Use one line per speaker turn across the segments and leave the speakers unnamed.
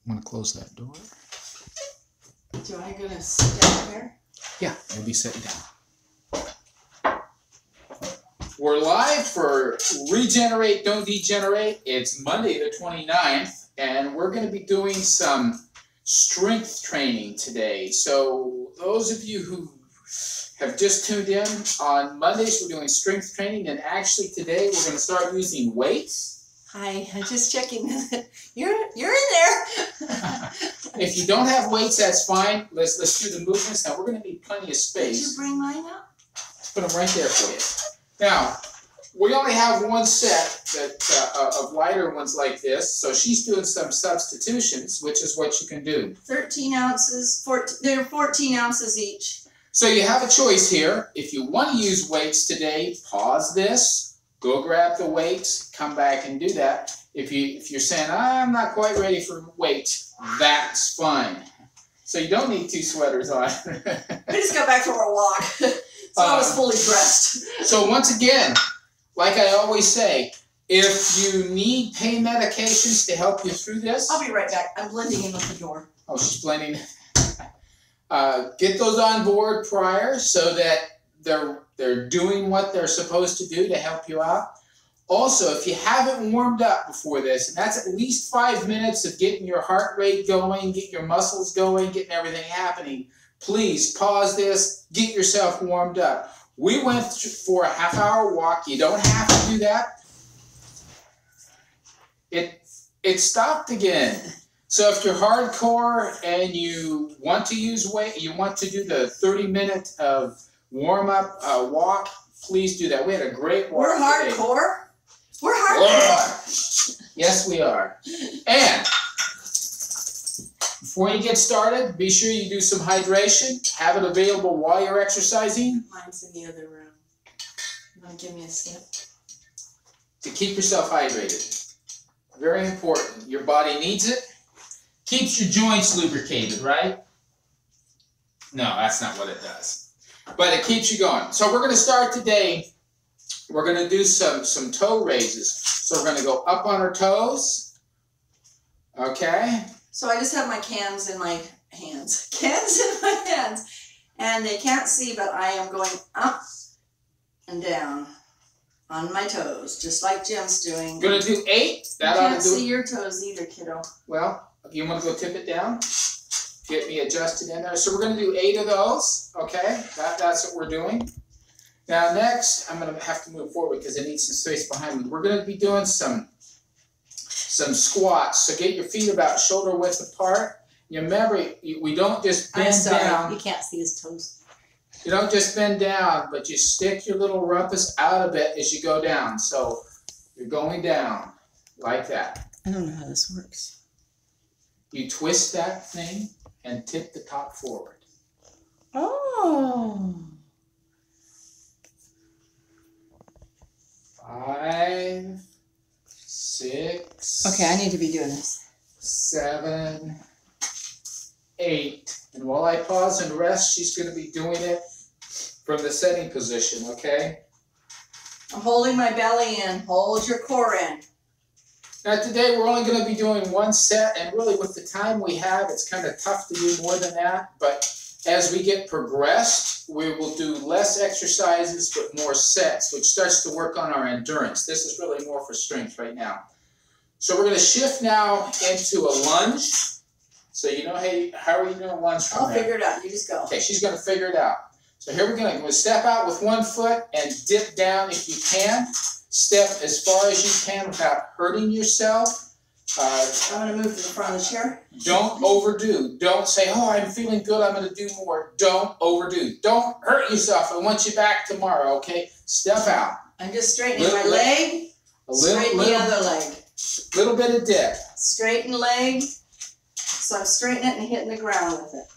I'm going to close that door.
Do I gonna sit down here?
Yeah, we'll be sitting down. We're live for Regenerate, Don't Degenerate. It's Monday the 29th, and we're going to be doing some strength training today. So those of you who have just tuned in, on Mondays we're doing strength training, and actually today we're going to start using weights.
Hi, I'm just checking. You're in there.
If you don't have weights, that's fine. Let's do the movements. Now we're going to need plenty of space.
Did you bring mine up?
Put them right there for you. Now, we only have one set of lighter ones like this, so she's doing some substitutions, which is what you can do.
13 ounces, they're 14 ounces each.
So you have a choice here. If you want to use weights today, pause this, go grab the weights, come back and do that. If you're saying, I'm not quite ready for weights, that's fine. So you don't need two sweaters on.
We just got back from our walk. So I was fully dressed.
So once again, like I always say, if you need pain medications to help you through this.
I'll be right back. I'm blending in with the door.
Oh, she's blending. Get those on board prior so that they're doing what they're supposed to do to help you out. Also, if you haven't warmed up before this, and that's at least 5 minutes of getting your heart rate going, getting your muscles going, getting everything happening, please pause this, get yourself warmed up. We went for a half-hour walk. You don't have to do that. It stopped again. So if you're hardcore and you want to use weight, you want to do the 30-minute of warm-up walk, please do that. We had a great walk.
We're hardcore? We're hardcore.
Yes, we are. And before you get started, be sure you do some hydration. Have it available while you're exercising.
Mine's in the other room. You want to give me a sip?
To keep yourself hydrated. Very important. Your body needs it. Keeps your joints lubricated, right? No, that's not what it does. But it keeps you going. So we're going to start today. We're going to do some toe raises. So we're going to go up on our toes. Okay?
So I just have my cans in my hands. Cans in my hands. And they can't see, but I am going up and down on my toes, just like Jim's doing.
Going to do 8.
I can't see your toes either, kiddo.
Well, you want to go tip it down? Get me adjusted in there. So we're going to do 8 of those. Okay? That's what we're doing. Now next, I'm going to have to move forward because I need some space behind me. We're going to be doing some squats. So get your feet about shoulder width apart. You remember, we don't just bend down.
You can't see his toes.
You don't just bend down, but you stick your little rumpus out a bit as you go down. So you're going down like that.
I don't know how this works.
You twist that thing and tip the top forward.
Oh.
5, 6.
Okay, I need to be doing this.
7, 8. And while I pause and rest, she's going to be doing it from the setting position, okay?
I'm holding my belly in. Hold your core in.
Now today we're only going to be doing 1 set, and really with the time we have, it's kind of tough to do more than that. But as we get progressed, we will do less exercises but more sets, which starts to work on our endurance. This is really more for strength right now. So we're going to shift now into a lunge. So you know, hey, how are you doing a lunge from there?
I'll figure it out. You just go.
Okay, she's going to figure it out. So here we're going to step out with 1 foot and dip down if you can. Step as far as you can without hurting yourself.
I'm going to move to the front of the chair.
Don't overdo. Don't say, oh, I'm feeling good, I'm going to do more. Don't overdo. Don't hurt yourself. I want you back tomorrow, okay? Step out.
I'm just straightening my leg. Straighten the other leg.
Little bit of dip.
Straighten leg. So I'm straightening it and hitting the ground with it.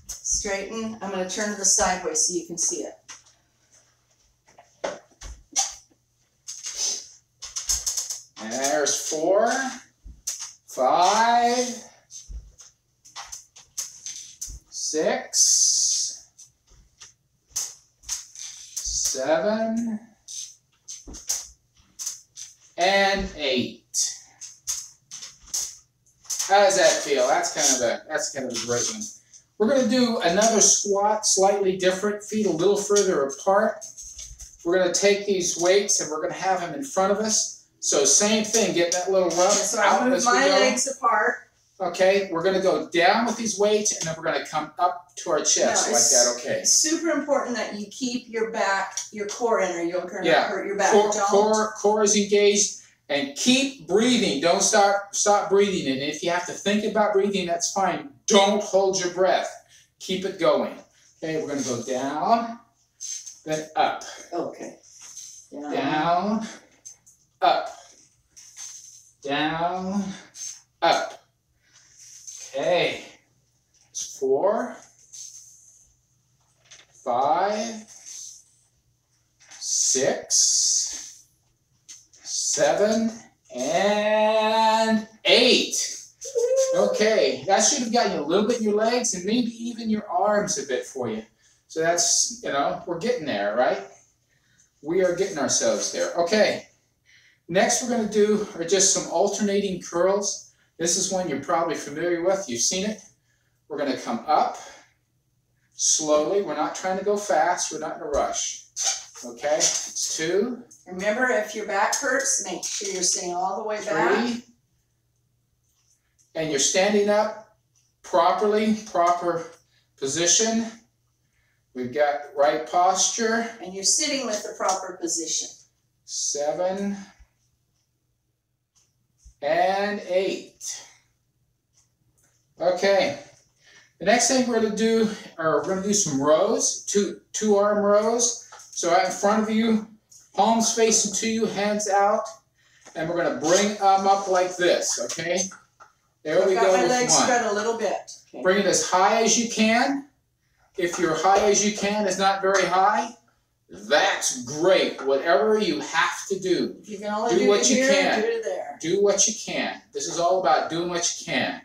Straighten. I'm going to turn this sideways so you can see it.
There's 4, 5, 6, 7, and 8. How does that feel? That's kind of a great one. We're going to do another squat, slightly different, feet a little further apart. We're going to take these weights and we're going to have them in front of us. So same thing, get that little rub
So
out
I move
as we
my
go.
legs apart.
Okay, we're going to go down with these weights and then we're going to come up to our chest
Now,
like that, okay?
It's super important that you keep your back, your core in, or you'll hurt your back.
Core is engaged. And keep breathing. Don't stop breathing. And if you have to think about breathing, that's fine. Don't hold your breath. Keep it going. Okay, we're going to go down, then up.
Okay.
Down, up. Down, up. Okay. It's 4, 5, 6, 7, and 8. Okay, that should have gotten you a little bit in your legs and maybe even your arms a bit for you. So that's, we're getting there, right? We are getting ourselves there. Okay, next we're going to do are just some alternating curls. This is one you're probably familiar with. You've seen it. We're going to come up slowly. We're not trying to go fast. We're not in a rush. Okay, it's 2.
Remember, if your back hurts, make sure you're sitting all the way back.
3. And you're standing up properly, proper position. We've got right posture.
And you're sitting with the proper position.
7 and 8. Okay. The next thing we're going to do, we're going to do some rows, two arm rows. So right in front of you, palms facing to you, hands out, and we're going to bring them up like this, okay? There we go.
I've got my legs spread a little bit. Okay.
Bring it as high as you can. If your high as you can is not very high, that's great. Whatever you have to do.
If you can only do what you can. Do it there.
Do what you can. This is all about doing what you can.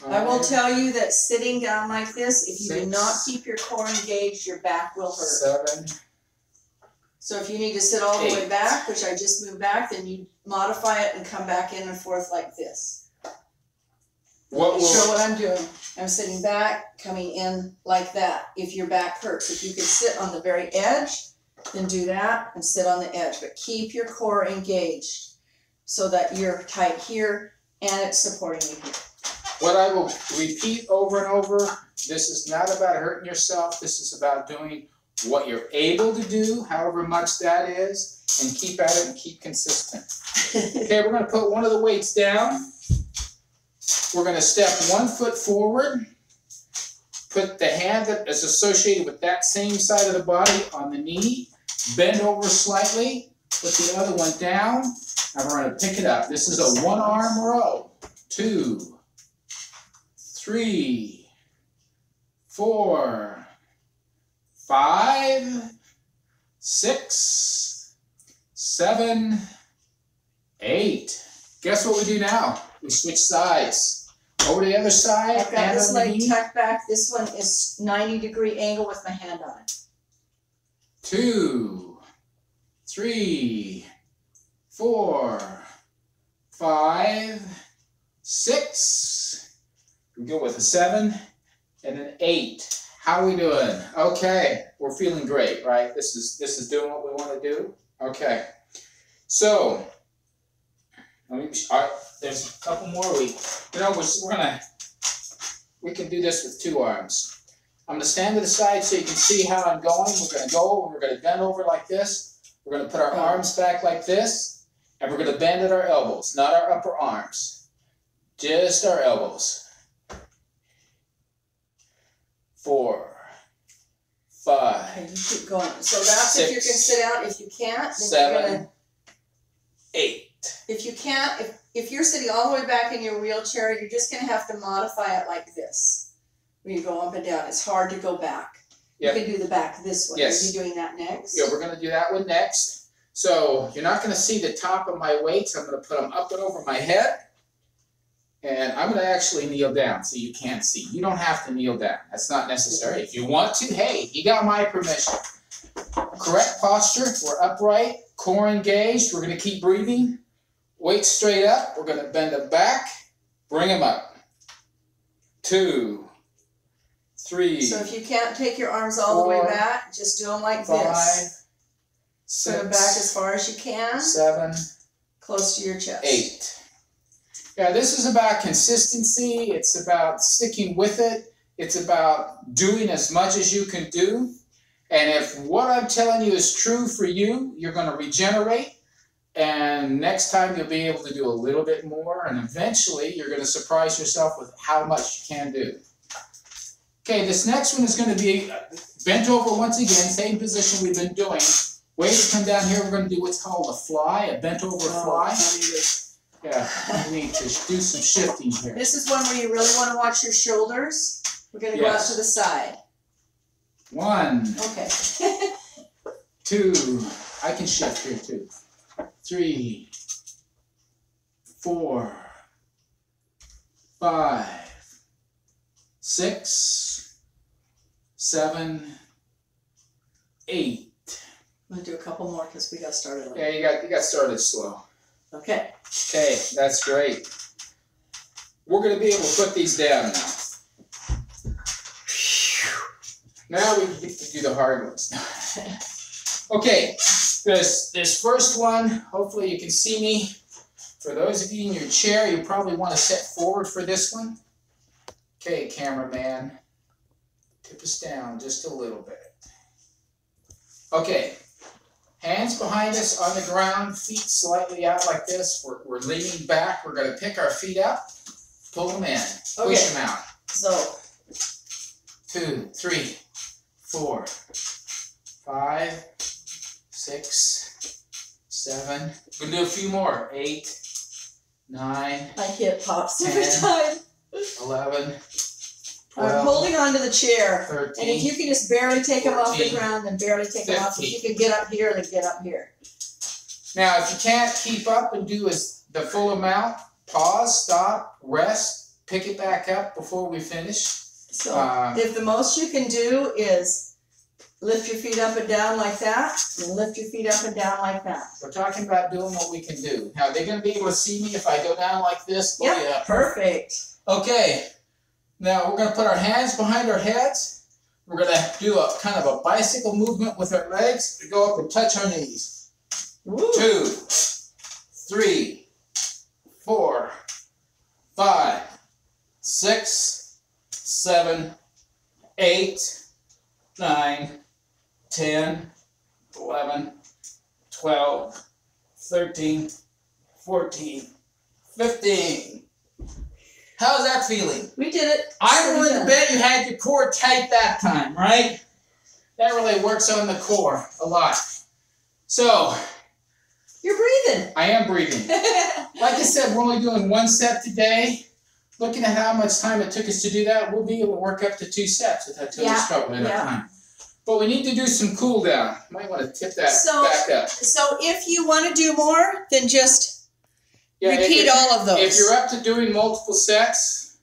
I will tell you that sitting down like this, if you do not keep your core engaged, your back will hurt.
7.
So if you need to sit all the way back, which I just moved back, then you modify it and come back in and forth like this. Show what I'm doing. I'm sitting back, coming in like that. If your back hurts, if you could sit on the very edge, then do that and sit on the edge. But keep your core engaged so that you're tight here and it's supporting you here.
What I will repeat over and over, this is not about hurting yourself. This is about doing what you're able to do, however much that is, and keep at it and keep consistent. Okay, we're going to put one of the weights down. We're going to step 1 foot forward. Put the hand that is associated with that same side of the body on the knee. Bend over slightly. Put the other one down. And we're going to pick it up. This is a 1-arm row. 2, 3, 4, 5, 6, 7, 8. Guess what we do now? We switch sides. Over to the other side.
I've got this leg tucked back. This one is 90-degree angle with my hand on it.
2, 3, 4, 5, 6. We go with a 7 and an 8. How are we doing? Okay, we're feeling great, right? This is doing what we want to do. Okay, so there's a couple more. We can do this with 2 arms. I'm gonna stand to the side so you can see how I'm going. We're gonna go and we're gonna bend over like this. We're gonna put our arms back like this, and we're gonna bend at our elbows, not our upper arms, just our elbows. 4, 5.
Okay, you keep going. So that's
6,
if you can sit out. If you can't, then
7,
you're gonna.
8.
If you can't, if you're sitting all the way back in your wheelchair, you're just gonna have to modify it like this. When you go up and down, it's hard to go back.
Yep.
You can do the back this way.
Yes.
Are you doing that next?
Yeah, we're gonna do that one next. So you're not gonna see the top of my weights. I'm gonna put them up and over my head. And I'm going to actually kneel down so you can't see. You don't have to kneel down. That's not necessary. If you want to, hey, you got my permission. Correct posture. We're upright, core engaged. We're going to keep breathing. weight straight up. We're going to bend them back, bring them up. 2, 3.
So if you can't take your arms all the way back, just do them like
5,
this.
6,
Put them back as far as you can.
7,
Close to your chest.
8. Yeah, this is about consistency. It's about sticking with it. It's about doing as much as you can do. And if what I'm telling you is true for you, you're going to regenerate. And next time you'll be able to do a little bit more. And eventually you're going to surprise yourself with how much you can do. Okay, this next one is going to be bent over once again. Same position we've been doing. Way to come down here. We're going to do what's called a fly, a bent over fly. Yeah, we need to do some shifting here.
This is one where you really want to watch your shoulders. We're going to go out to the side.
1.
Okay.
2. I can shift here too. 3, 4, 5, 6, 7, 8.
I'm going to do a couple more because we got started late.
Yeah, you got started slow.
Okay.
Okay, that's great. We're going to be able to put these down now. Now we get to do the hard ones. Okay, this first one, hopefully you can see me. For those of you in your chair, you probably want to sit forward for this one. Okay, cameraman, tip us down just a little bit. Okay, hands behind us on the ground, feet slightly out like this. We're leaning back. We're going to pick our feet up, pull them in, push them out.
So
2, 3, 4, 5, 6, 7. We're going to do a few more. 8, 9.
my hip pops
10,
every time.
11, 12.
I'm holding onto the chair.
13,
and if you can just barely take them off the
14,
ground, then barely take them off. If you can get up here, then get up here.
Now, if you can't keep up and do the full amount, pause, stop, rest, pick it back up before we finish.
So if the most you can do is lift your feet up and down like that, and lift your feet up and down like that.
We're talking about doing what we can do. Now, they're going to be able to see me if I go down like this.
Yep,
yeah,
perfect.
Okay. Now, we're going to put our hands behind our heads. We're going to do a kind of a bicycle movement with our legs to go up and touch our knees.
Woo.
2, 3, 4, 5, 6, 7, 8, 9, 10, 11, 12, 13, 14, 15. How's that feeling?
We did it.
I'm willing to bet you had your core tight that time, right? That really works on the core a lot. So,
you're breathing.
I am breathing. Like I said, we're only doing 1 set today. Looking at how much time it took us to do that, we'll be able to work up to 2 sets without too much trouble at a time. But we need to do some cool down. Might want to tip that back up.
So if you want to do more, then just repeat all of those.
If you're up to doing multiple sets,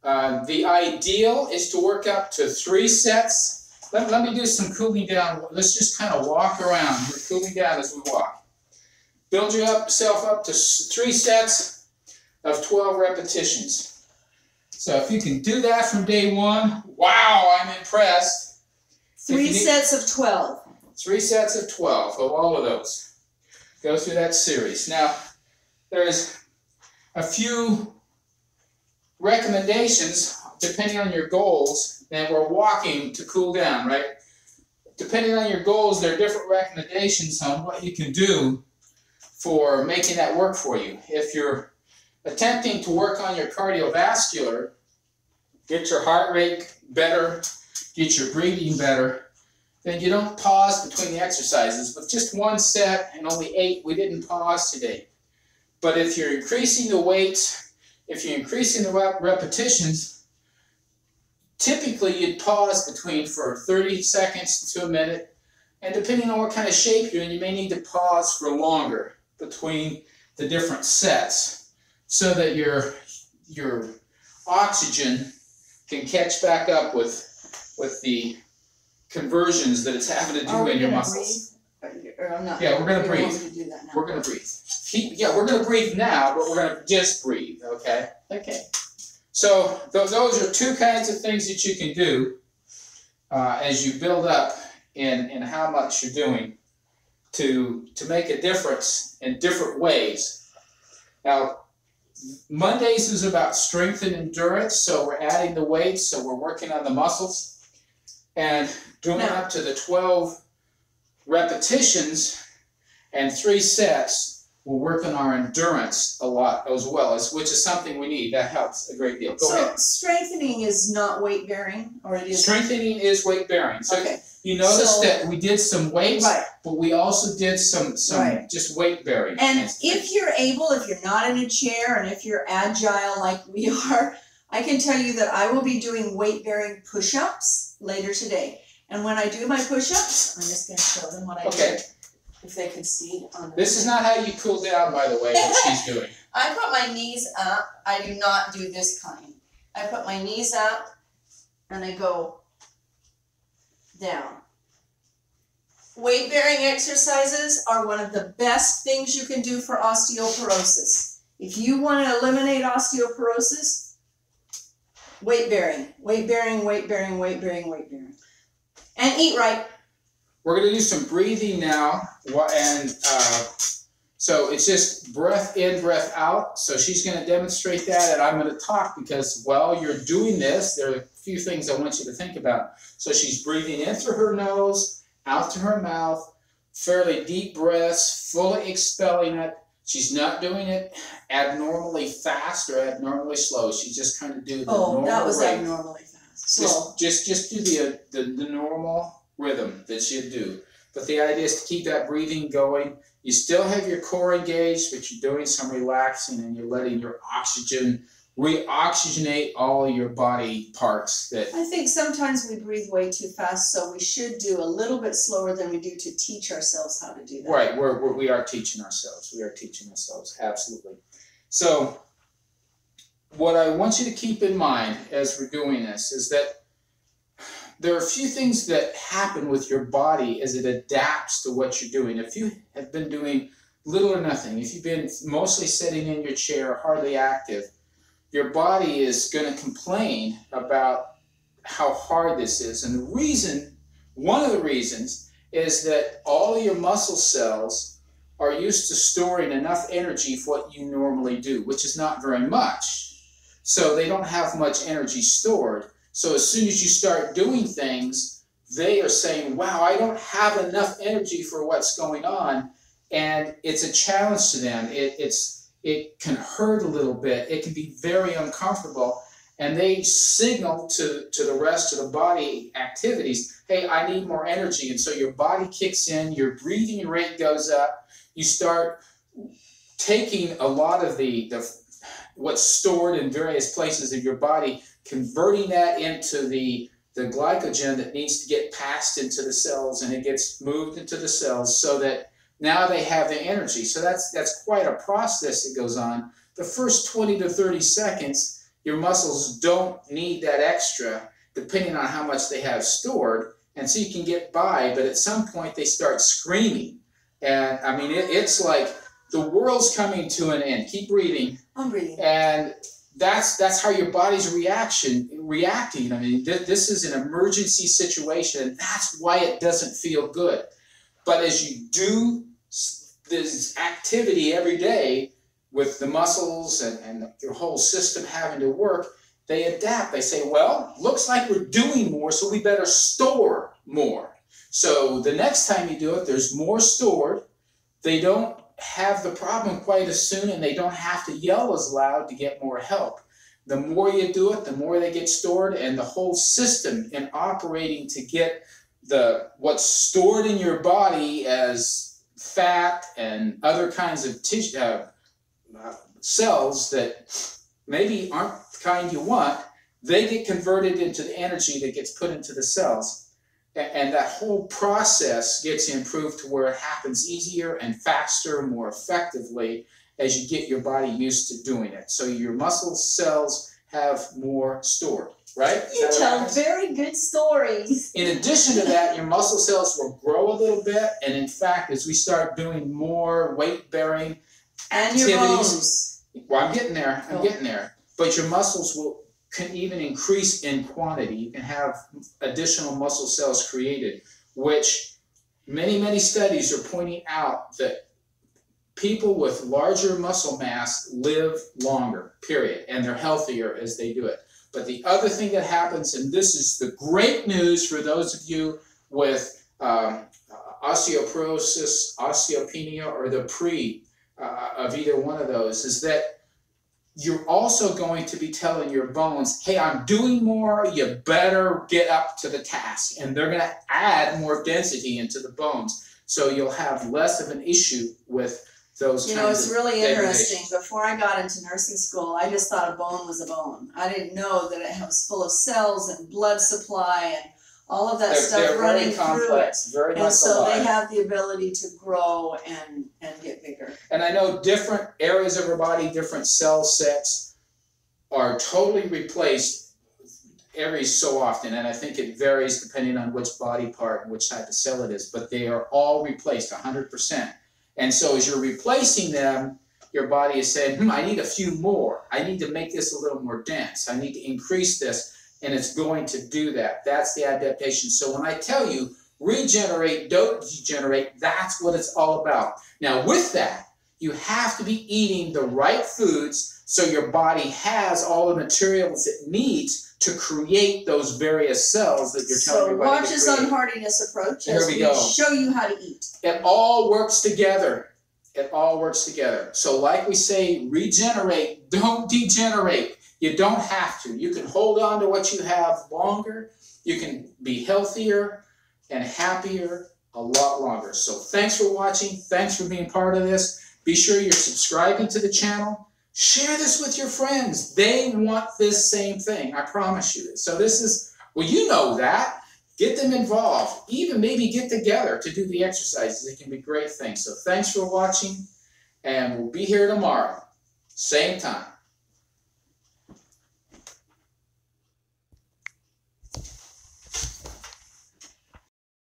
the ideal is to work up to 3 sets. Let me do some cooling down. Let's just kind of walk around. We're cooling down as we walk. Build yourself up to 3 sets of 12 repetitions. So if you can do that from day 1, wow, I'm impressed.
3 sets of 12.
3 sets of 12 of all of those. Go through that series. Now, there's a few recommendations depending on your goals, and we're walking to cool down, right? Depending on your goals, there are different recommendations on what you can do for making that work for you. If you're attempting to work on your cardiovascular, get your heart rate better, get your breathing better, then you don't pause between the exercises. With just 1 set and only 8, we didn't pause today. But if you're increasing the weights, if you're increasing the repetitions, typically you'd pause between for 30 seconds to a minute. And depending on what kind of shape you're in, you may need to pause for longer between the different sets so that your oxygen can catch back up with the conversions that it's having to do in your muscles.
Or I'm not.
Yeah, we're going to breathe.
To do that now.
We're going to breathe. we're going to breathe now, but we're going to just breathe, okay?
Okay.
So those are two kinds of things that you can do as you build up in how much you're doing to make a difference in different ways. Now, Mondays is about strength and endurance, so we're adding the weights, so we're working on the muscles. And doing up to the 12 repetitions and 3 sets, we'll work on our endurance a lot as well, which is something we need. That helps a great deal. Go ahead.
Strengthening is not weight bearing, or it is?
Strengthening is weight bearing. So
okay.
You notice that we did some weights,
right.
but we also did some
right.
just weight bearing.
And if you're able, if you're not in a chair, and if you're agile like we are, I can tell you that I will be doing weight bearing push-ups later today. And when I do my push-ups, I'm just going to show them what I do. If they can see on the
This is not how you cool down, by the way, what she's doing.
I put my knees up. I do not do this kind. I put my knees up and I go down. Weight-bearing exercises are one of the best things you can do for osteoporosis. If you want to eliminate osteoporosis, weight-bearing, weight-bearing, weight-bearing, weight-bearing, weight-bearing. And eat right.
We're going to do some breathing now, and so it's just breath in, breath out. So she's going to demonstrate that, and I'm going to talk because while you're doing this, there are a few things I want you to think about. So she's breathing in through her nose, out through her mouth, fairly deep breaths, fully expelling it. She's not doing it abnormally fast or abnormally slow. She's just kind of doing the normal
that was
rate.
Abnormally fast. Slow.
Just do the normal rhythm that she'd do. But the idea is to keep that breathing going. You still have your core engaged, but you're doing some relaxing and you're letting your oxygen reoxygenate all your body parts. That
I think sometimes we breathe way too fast, so we should do a little bit slower than we do to teach ourselves how to do that.
Right, we are teaching ourselves. We are teaching ourselves, absolutely. So what I want you to keep in mind as we're doing this is that there are a few things that happen with your body as it adapts to what you're doing. If you have been doing little or nothing, if you've been mostly sitting in your chair, hardly active, your body is going to complain about how hard this is. And the reason, one of the reasons, is that all of your muscle cells are used to storing enough energy for what you normally do, which is not very much. So they don't have much energy stored. So as soon as you start doing things, they are saying, wow, I don't have enough energy for what's going on. And it's a challenge to them. It can hurt a little bit. It can be very uncomfortable. And they signal to the rest of the body activities, hey, I need more energy. And so your body kicks in, your breathing rate goes up. You start taking a lot of what's stored in various places of your body, converting that into the glycogen that needs to get passed into the cells, and it gets moved into the cells so that now they have the energy. So that's quite a process that goes on. The first 20 to 30 seconds, your muscles don't need that extra, depending on how much they have stored, and so you can get by, but at some point they start screaming. And I mean, it's like the world's coming to an end. Keep breathing.
I'm breathing.
And that's how your body's reacting. I mean, this is an emergency situation, and that's why it doesn't feel good. But as you do this activity every day with the muscles and your whole system having to work, they adapt. They say, well, looks like we're doing more, so we better store more. So the next time you do it, there's more stored. They don't have the problem quite as soon, and they don't have to yell as loud to get more help. The more you do it, the more they get stored, and the whole system in operating to get what's stored in your body as fat and other kinds of tissue, cells that maybe aren't the kind you want, they get converted into the energy that gets put into the cells. And that whole process gets improved to where it happens easier and faster, more effectively as you get your body used to doing it. So your muscle cells have more stored, right?
You tell very good stories.
In addition to that, your muscle cells will grow a little bit. And in fact, as we start doing more weight bearing,
And your bones.
Well, I'm getting there. I'm getting there. But your muscles can even increase in quantity. You can have additional muscle cells created, which many studies are pointing out that people with larger muscle mass live longer, period, and they're healthier as they do it. But the other thing that happens, and this is the great news for those of you with osteoporosis, osteopenia, or the pre of either one of those, is that you're also going to be telling your bones, hey, I'm doing more, you better get up to the task. And they're going to add more density into the bones. So you'll have less of an issue with those kinds of
it's really
degradations.
interesting. Before I got into nursing school, I just thought a bone was a bone. I didn't know that it was full of cells and blood supply and all of that stuff running through it.
Very
and
much
so
alive.
they have the ability to grow and get bigger.
And I know different areas of our body, different cell sets are totally replaced every so often. And I think it varies depending on which body part and which type of cell it is. But they are all replaced 100%. And so as you're replacing them, your body is saying, I need a few more. I need to make this a little more dense. I need to increase this. And it's going to do that. That's the adaptation. So when I tell you, regenerate, don't degenerate, that's what it's all about. Now with that, you have to be eating the right foods so your body has all the materials it needs to create those various cells that you're telling your body to create.
So watch this unhardiness approach
Here
as
we
we
go.
show you how to eat.
It all works together. It all works together. So like we say, regenerate, don't degenerate. You don't have to. You can hold on to what you have longer. You can be healthier and happier a lot longer. So thanks for watching. Thanks for being part of this. Be sure you're subscribing to the channel. Share this with your friends. They want this same thing. I promise you. So this is, well, you know that. Get them involved. Even maybe get together to do the exercises. It can be great things. So thanks for watching. And we'll be here tomorrow. Same time.